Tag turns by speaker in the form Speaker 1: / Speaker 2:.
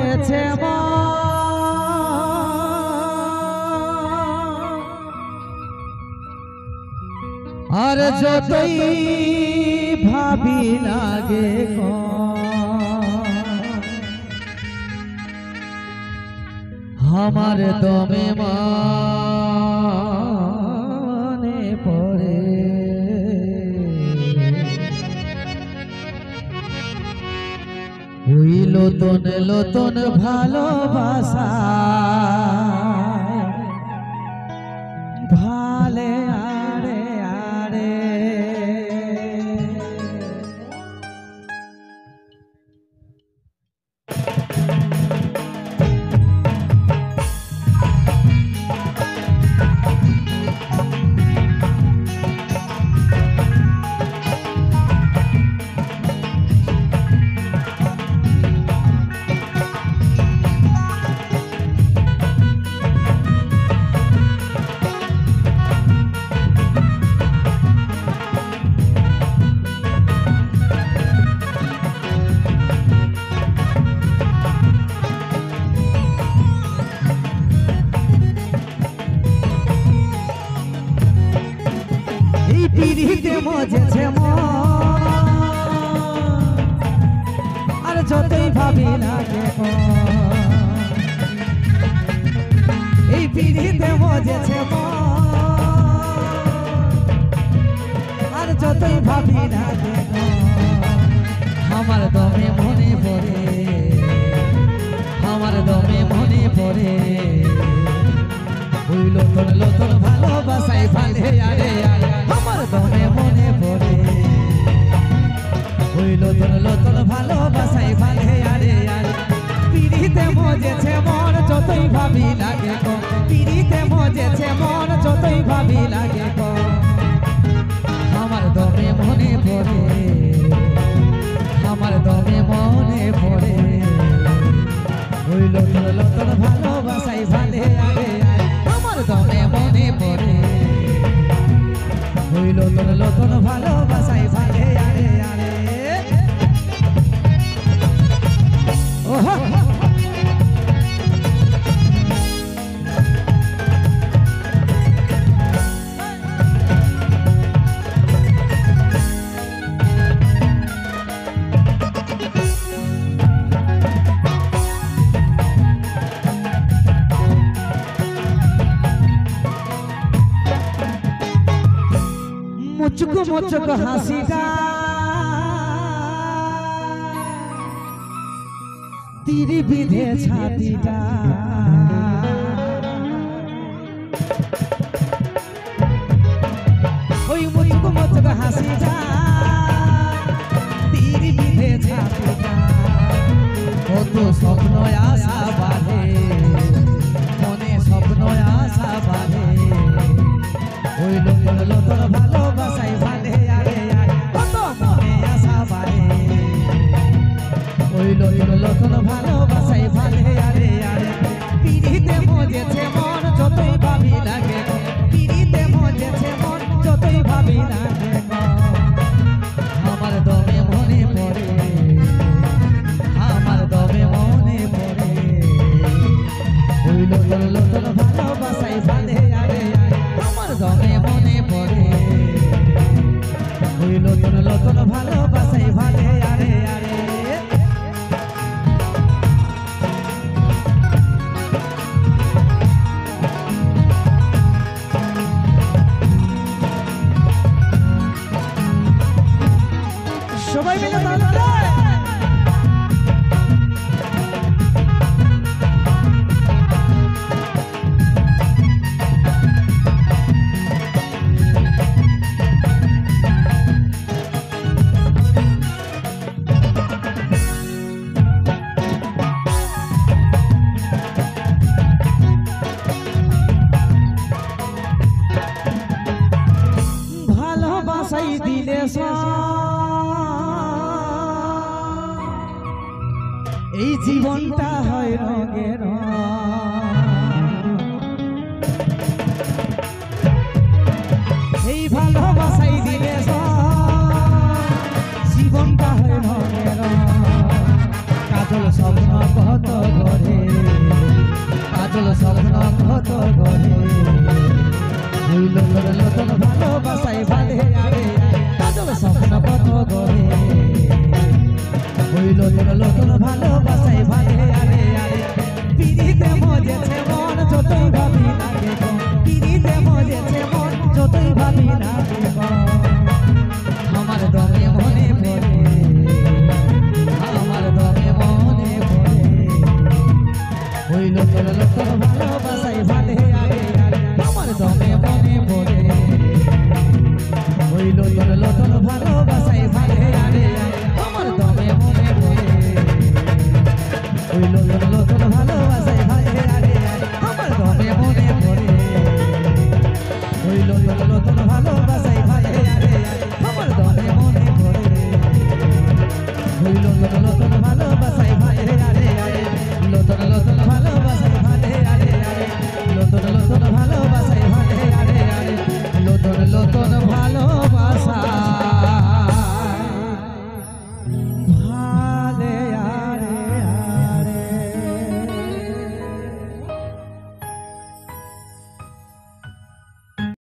Speaker 1: মজেছে আর যতই ভাবি লাগে আমার দমে মানে পড়ে ওই লতন লতন ভালোবাসা ভালে আরে আরে পিড়িতে মজেছে আর যতই ভাবি লাগে এই পিড়িতে মজেছে আর যতই ভাবি লাগে আমার দমে মনে পড়ে আমার দমে মনে পড়ে ওই লতন লতন ভালোবাসাই ভালে আরে আরে আমার দমে মনে পড়ে ওই লতন লতন ভালোবাসাই ভালে আরে আরে পিড়িতে মজেছে মন যতই ভাবি লাগে পিড়িতে মজেছে মন যতই ভাবি লাগে আমার দমে মনে পড়ে আমার দমে মনে পড়ে ওই লতন লতন ভালোবাসাই ভালে আরে আরে আমার দমে মনে পড়ে ওই লতন লতন ভালোবাসাই ভালে আরে আরে ওহো मुझको मुझको हंसीटा तेरी विधे छातीटा ओई मुझको मुझको हंसीटा तेरी विधे छातीटा ओ तो स्वप्न आशा बाधे मने स्वप्न आशा बाधे ওই লতন লতন ভালোবাসাই ভালে আরে আরে কত মনে আশা বাড়ে ওই লতন লতন ভালোবাসাই ভালে আরে আরে পিড়িতে মজেছে মন যতই ভাবি লাগে পিড়িতে মজেছে মন যতই ভাবি লাগে আমার দমে মনে পড়ে আমার দমে মনে পড়ে ওই লতন লতন ভালোবাসাই ভালে আরে আরে আমার দমে মনে পড়ে ওই লতন লতন ভালোবাসাই ভালে আরে আরে সবাই মিলে ভালোবাসাই দিলে এই জীবনটা হয় রঙের এই ভালোবাসাই দিলে জীবনটা হয় রঙের কাজল স্বপ্ন কত গড়ে, কাজল স্বপ্ন কত গড়ে, হইল তোর নতুন ভালোবাসায় ভালে আরে, কাজল স্বপ্ন কত গড়ে, হইল তোর নতুন ভালোবাসায় ভালে আরে আরে, পিড়িতে মজেছে মন যতই ভাবি লাগে গো, পিড়িতে মজেছে মন যতই ভাবি লাগে গো, আমার দমে